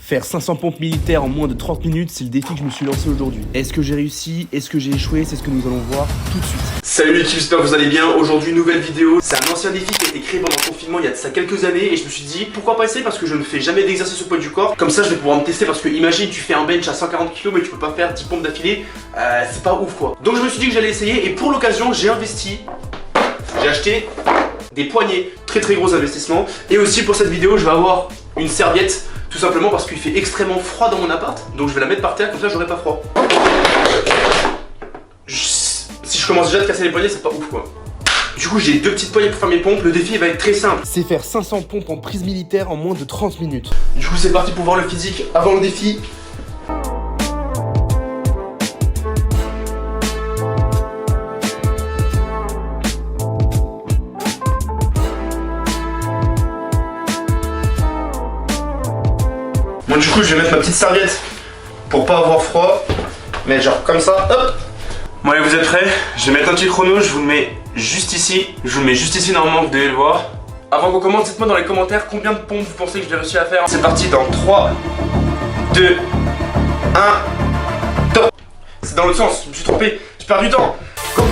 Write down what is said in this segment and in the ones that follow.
Faire 500 pompes militaires en moins de 30 minutes, c'est le défi que je me suis lancé aujourd'hui. Est-ce que j'ai réussi? Est-ce que j'ai échoué? C'est ce que nous allons voir tout de suite. Salut l'équipe, j'espère que vous allez bien. Aujourd'hui, nouvelle vidéo. C'est un ancien défi qui a été créé pendant le confinement il y a de ça quelques années. Et je me suis dit, pourquoi pas essayer? Parce que je ne fais jamais d'exercice au poids du corps. Comme ça, je vais pouvoir me tester. Parce que imagine, tu fais un bench à 140 kg mais tu peux pas faire 10 pompes d'affilée. C'est pas ouf quoi. Donc je me suis dit que j'allais essayer. Et pour l'occasion, j'ai investi. J'ai acheté des poignets. Très gros investissement. Et aussi pour cette vidéo, je vais avoir une serviette. Tout simplement parce qu'il fait extrêmement froid dans mon appart. Donc je vais la mettre par terre, comme ça j'aurai pas froid. Si je commence déjà à te casser les poignets, c'est pas ouf quoi. Du coup j'ai deux petites poignées pour faire mes pompes. Le défi va être très simple. C'est faire 500 pompes en prise militaire en moins de 30 minutes. Du coup c'est parti pour voir le physique avant le défi. Bon du coup je vais mettre ma petite serviette pour pas avoir froid. Mais genre comme ça, hop. Bon allez, vous êtes prêts? Je vais mettre un petit chrono, je vous le mets juste ici. Je vous le mets juste ici, normalement vous devez le voir. Avant qu'on commence, dites-moi dans les commentaires combien de pompes vous pensez que je vais réussir à faire. C'est parti dans 3, 2, 1, top. C'est dans l'autre sens, je me suis trompé, je perds du temps. Go.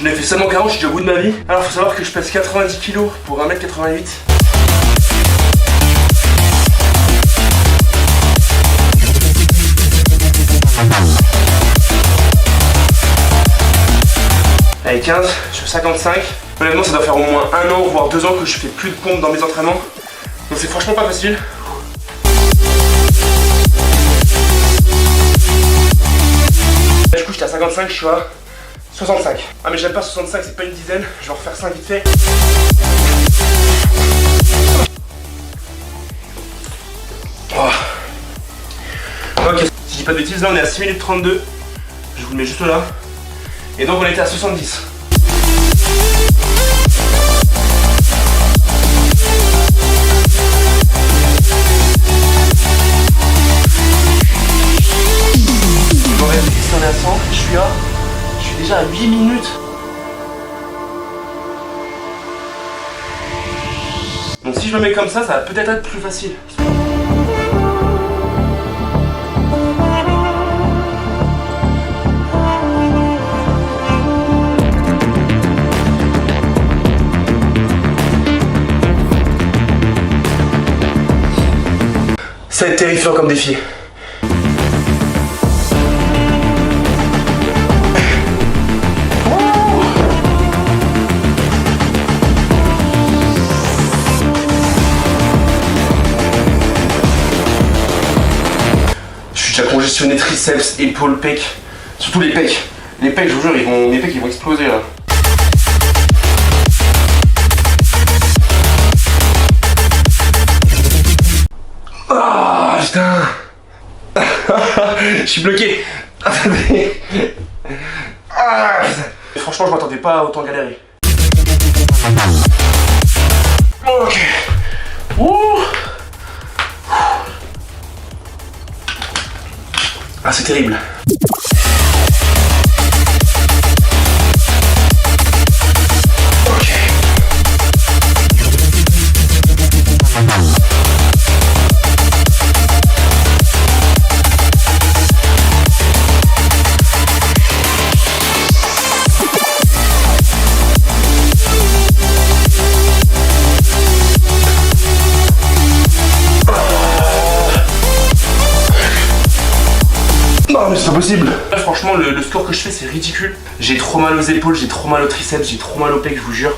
J'en ai fait seulement 40, je suis déjà au bout de ma vie. Alors faut savoir que je pèse 90 kg pour 1m88. Allez 15, je fais 55. Honnêtement ça doit faire au moins 1 an voire 2 ans que je fais plus de pompes dans mes entraînements. Donc c'est franchement pas facile. Du coup j'étais à 55, je suis à 65. Ah mais j'aime pas 65, c'est pas une dizaine. Je vais en refaire 5 vite fait. Oh. Ok, si je dis pas de bêtises, là on est à 6 minutes 32. Je vous le mets juste là. Et donc on était à 70. Bon, si on est à 100, je suis déjà à 8 minutes. Donc si je me mets comme ça va peut-être être plus facile. Ça va être terrifiant comme défi. J'ai congestionné triceps, épaules, pecs, surtout les pecs. Les pecs, je vous jure, mes pecs ils vont exploser là. Ah putain. Je suis bloqué. Attendez. Ah, putain. Franchement, je m'attendais pas à autant galérer. Ok. Ouh. Ah c'est terrible. Ok. Non mais c'est pas possible. Là, franchement le score que je fais c'est ridicule. J'ai trop mal aux épaules, j'ai trop mal aux triceps, j'ai trop mal aux pecs, je vous jure.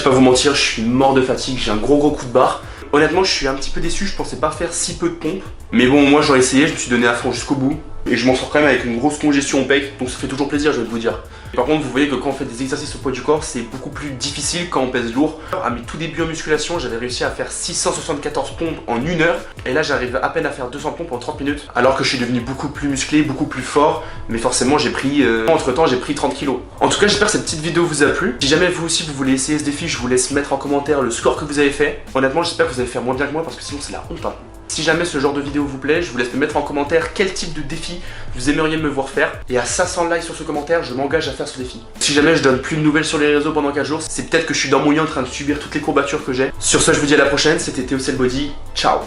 vais pas vous mentir, je suis mort de fatigue, j'ai un gros coup de barre. Honnêtement, je suis un petit peu déçu, je pensais pas faire si peu de pompes. Mais bon, moi j'aurais essayé, je me suis donné à fond jusqu'au bout. Et je m'en sors quand même avec une grosse congestion au pec, donc ça fait toujours plaisir, je vais vous dire. Par contre, vous voyez que quand on fait des exercices au poids du corps, c'est beaucoup plus difficile quand on pèse lourd. À mes tout débuts en musculation, j'avais réussi à faire 674 pompes en 1 heure. Et là, j'arrive à peine à faire 200 pompes en 30 minutes. Alors que je suis devenu beaucoup plus musclé, beaucoup plus fort. Mais forcément, j'ai pris, entre temps, j'ai pris 30 kilos. En tout cas, j'espère que cette petite vidéo vous a plu. Si jamais vous aussi, vous voulez essayer ce défi, je vous laisse mettre en commentaire le score que vous avez fait. Honnêtement, j'espère que vous allez faire moins bien que moi parce que sinon, c'est la honte. Si jamais ce genre de vidéo vous plaît, je vous laisse me mettre en commentaire quel type de défi vous aimeriez me voir faire. Et à 500 likes sur ce commentaire, je m'engage à faire ce défi. Si jamais je donne plus de nouvelles sur les réseaux pendant 4 jours, c'est peut-être que je suis dans mon lit en train de subir toutes les courbatures que j'ai. Sur ce, je vous dis à la prochaine, c'était Théo Body, ciao.